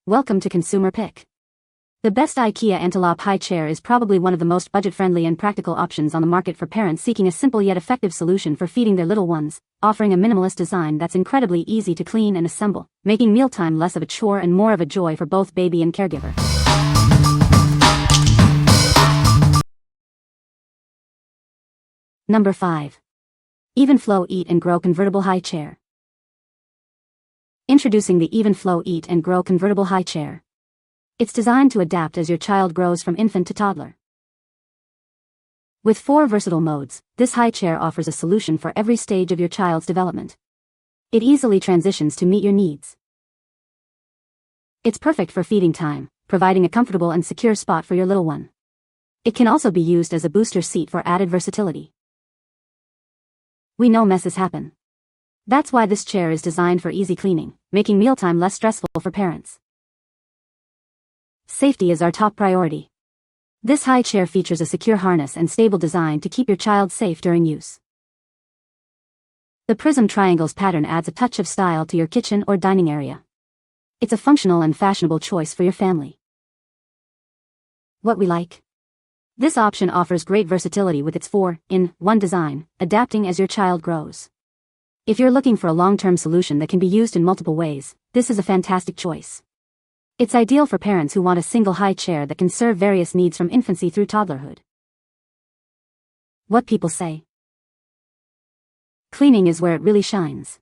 Welcome to Consumer Pick. The best Ikea Antilop High Chair is probably one of the most budget-friendly and practical options on the market for parents seeking a simple yet effective solution for feeding their little ones, offering a minimalist design that's incredibly easy to clean and assemble, making mealtime less of a chore and more of a joy for both baby and caregiver. Number 5. Evenflo Eat and Grow Convertible High Chair. Introducing the Evenflo Eat and Grow Convertible High Chair. It's designed to adapt as your child grows from infant to toddler. With 4 versatile modes, this high chair offers a solution for every stage of your child's development. It easily transitions to meet your needs. It's perfect for feeding time, providing a comfortable and secure spot for your little one. It can also be used as a booster seat for added versatility. We know messes happen. That's why this chair is designed for easy cleaning, making mealtime less stressful for parents. Safety is our top priority. This high chair features a secure harness and stable design to keep your child safe during use. The prism triangles pattern adds a touch of style to your kitchen or dining area. It's a functional and fashionable choice for your family. What we like? This option offers great versatility with its 4-in-1 design, adapting as your child grows. If you're looking for a long-term solution that can be used in multiple ways, this is a fantastic choice. It's ideal for parents who want a single high chair that can serve various needs from infancy through toddlerhood. What people say. Cleaning is where it really shines.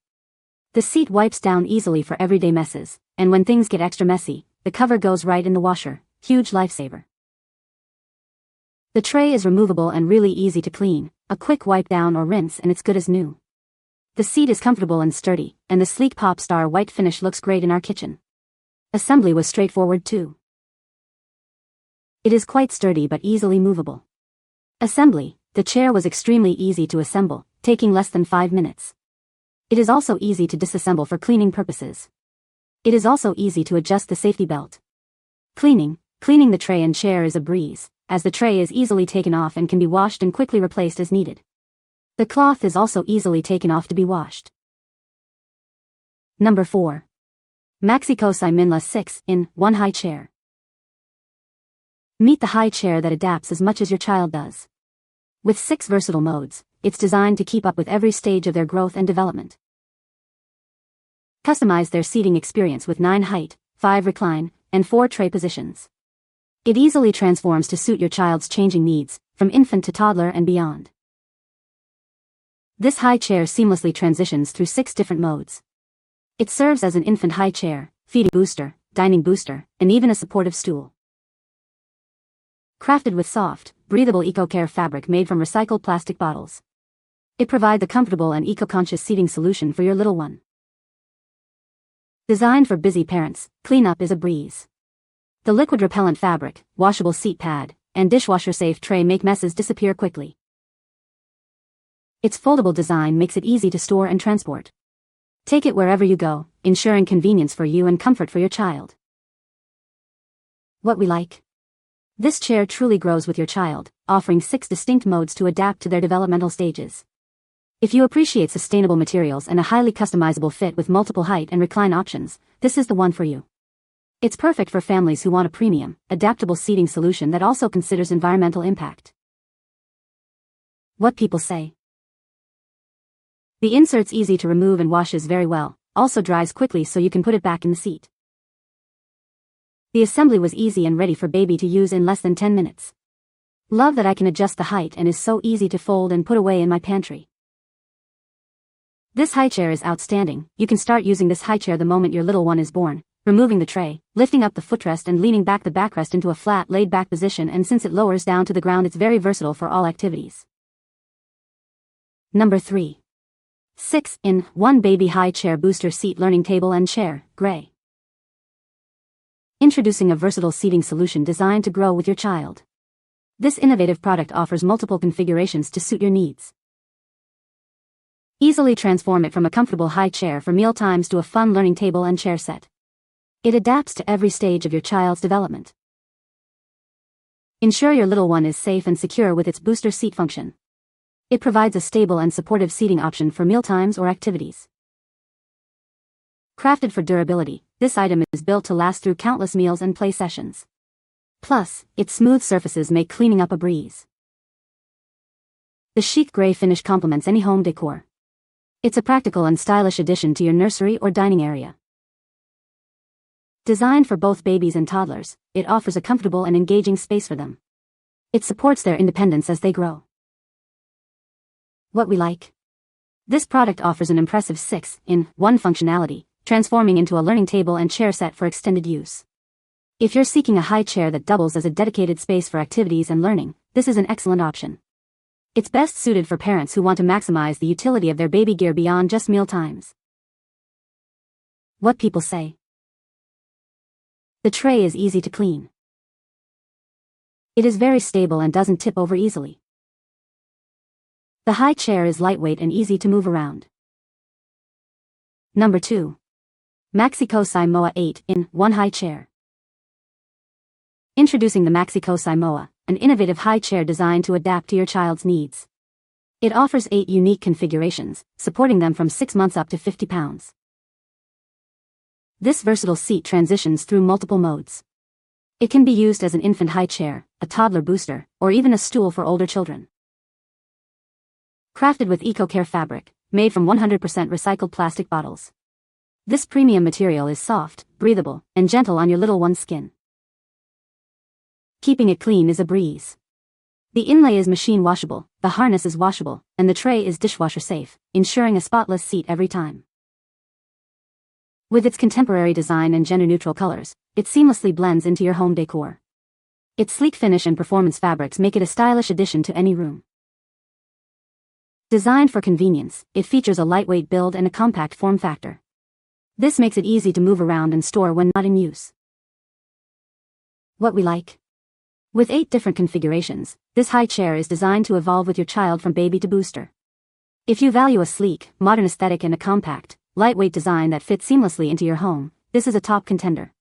The seat wipes down easily for everyday messes, and when things get extra messy, the cover goes right in the washer, huge lifesaver. The tray is removable and really easy to clean, a quick wipe down or rinse and it's good as new. The seat is comfortable and sturdy, and the sleek pop star white finish looks great in our kitchen. Assembly was straightforward too. It is quite sturdy but easily movable. Assembly, the chair was extremely easy to assemble, taking less than 5 minutes. It is also easy to disassemble for cleaning purposes. It is also easy to adjust the safety belt. Cleaning the tray and chair is a breeze, as the tray is easily taken off and can be washed and quickly replaced as needed. The cloth is also easily taken off to be washed. Number 4. Maxi-Cosi Minla 6-in-1 High Chair. Meet the high chair that adapts as much as your child does. With 6 versatile modes, it's designed to keep up with every stage of their growth and development. Customize their seating experience with 9 height, 5 recline, and 4 tray positions. It easily transforms to suit your child's changing needs, from infant to toddler and beyond. This high chair seamlessly transitions through 6 different modes. It serves as an infant high chair, feeding booster, dining booster, and even a supportive stool. Crafted with soft, breathable eco-care fabric made from recycled plastic bottles. It provides a comfortable and eco-conscious seating solution for your little one. Designed for busy parents, cleanup is a breeze. The liquid repellent fabric, washable seat pad, and dishwasher-safe tray make messes disappear quickly. Its foldable design makes it easy to store and transport. Take it wherever you go, ensuring convenience for you and comfort for your child. What we like? This chair truly grows with your child, offering 6 distinct modes to adapt to their developmental stages. If you appreciate sustainable materials and a highly customizable fit with multiple height and recline options, this is the one for you. It's perfect for families who want a premium, adaptable seating solution that also considers environmental impact. What people say. The insert's easy to remove and washes very well, also dries quickly so you can put it back in the seat. The assembly was easy and ready for baby to use in less than 10 minutes. Love that I can adjust the height and is so easy to fold and put away in my pantry. This high chair is outstanding. You can start using this high chair the moment your little one is born, removing the tray, lifting up the footrest and leaning back the backrest into a flat, laid-back position, and since it lowers down to the ground it's very versatile for all activities. Number 3. 6-in-1 Baby High Chair Booster Seat Learning Table and Chair, Gray. Introducing a versatile seating solution designed to grow with your child. This innovative product offers multiple configurations to suit your needs. Easily transform it from a comfortable high chair for mealtimes to a fun learning table and chair set. It adapts to every stage of your child's development. Ensure your little one is safe and secure with its booster seat function. It provides a stable and supportive seating option for mealtimes or activities. Crafted for durability, this item is built to last through countless meals and play sessions. Plus, its smooth surfaces make cleaning up a breeze. The chic gray finish complements any home decor. It's a practical and stylish addition to your nursery or dining area. Designed for both babies and toddlers, it offers a comfortable and engaging space for them. It supports their independence as they grow. What we like. This product offers an impressive 6-in-1 functionality, transforming into a learning table and chair set for extended use. If you're seeking a high chair that doubles as a dedicated space for activities and learning, this is an excellent option. It's best suited for parents who want to maximize the utility of their baby gear beyond just meal times. What people say. The tray is easy to clean. It is very stable and doesn't tip over easily. The high chair is lightweight and easy to move around. Number 2. Maxi-Cosi MOA 8-in-1 High Chair. Introducing the Maxi-Cosi MOA, an innovative high chair designed to adapt to your child's needs. It offers 8 unique configurations, supporting them from 6 months up to 50 pounds. This versatile seat transitions through multiple modes. It can be used as an infant high chair, a toddler booster, or even a stool for older children. Crafted with eco-care fabric, made from 100% recycled plastic bottles. This premium material is soft, breathable, and gentle on your little one's skin. Keeping it clean is a breeze. The inlay is machine washable, the harness is washable, and the tray is dishwasher safe, ensuring a spotless seat every time. With its contemporary design and gender-neutral colors, it seamlessly blends into your home decor. Its sleek finish and performance fabrics make it a stylish addition to any room. Designed for convenience, it features a lightweight build and a compact form factor. This makes it easy to move around and store when not in use. What we like. With 8 different configurations, this high chair is designed to evolve with your child from baby to booster. If you value a sleek, modern aesthetic and a compact, lightweight design that fits seamlessly into your home, this is a top contender.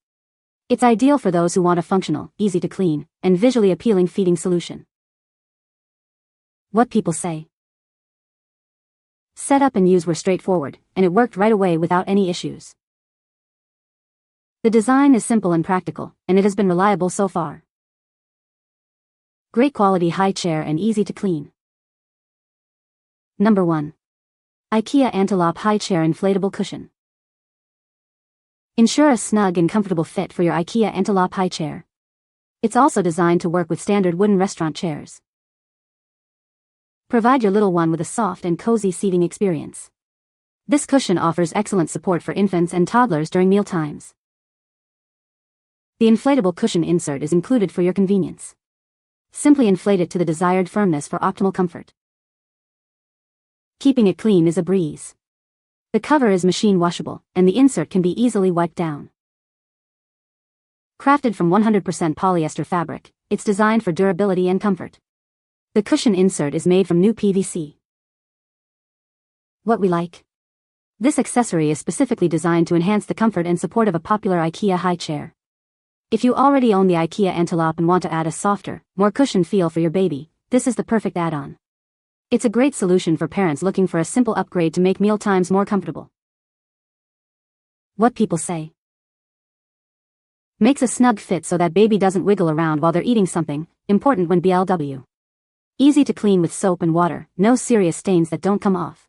It's ideal for those who want a functional, easy to clean, and visually appealing feeding solution. What people say. Setup and use were straightforward, and it worked right away without any issues. The design is simple and practical, and it has been reliable so far. Great quality high chair and easy to clean. Number 1. Ikea Antilop High Chair Inflatable Cushion. Ensure a snug and comfortable fit for your Ikea Antilop High Chair. It's also designed to work with standard wooden restaurant chairs. Provide your little one with a soft and cozy seating experience. This cushion offers excellent support for infants and toddlers during meal times. The inflatable cushion insert is included for your convenience. Simply inflate it to the desired firmness for optimal comfort. Keeping it clean is a breeze. The cover is machine washable, and the insert can be easily wiped down. Crafted from 100% polyester fabric, it's designed for durability and comfort. The cushion insert is made from new PVC. What we like. This accessory is specifically designed to enhance the comfort and support of a popular IKEA high chair. If you already own the IKEA Antilop and want to add a softer, more cushioned feel for your baby, this is the perfect add-on. It's a great solution for parents looking for a simple upgrade to make meal times more comfortable. What people say. Makes a snug fit so that baby doesn't wiggle around while they're eating something, important when BLW. Easy to clean with soap and water, no serious stains that don't come off.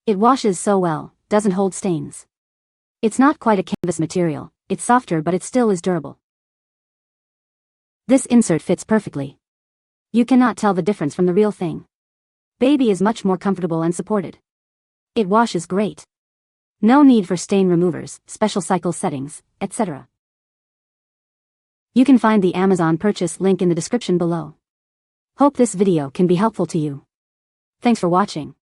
It washes so well, doesn't hold stains. It's not quite a canvas material, it's softer but it still is durable. This insert fits perfectly. You cannot tell the difference from the real thing. Baby is much more comfortable and supported. It washes great. No need for stain removers, special cycle settings, etc. You can find the Amazon purchase link in the description below. Hope this video can be helpful to you. Thanks for watching.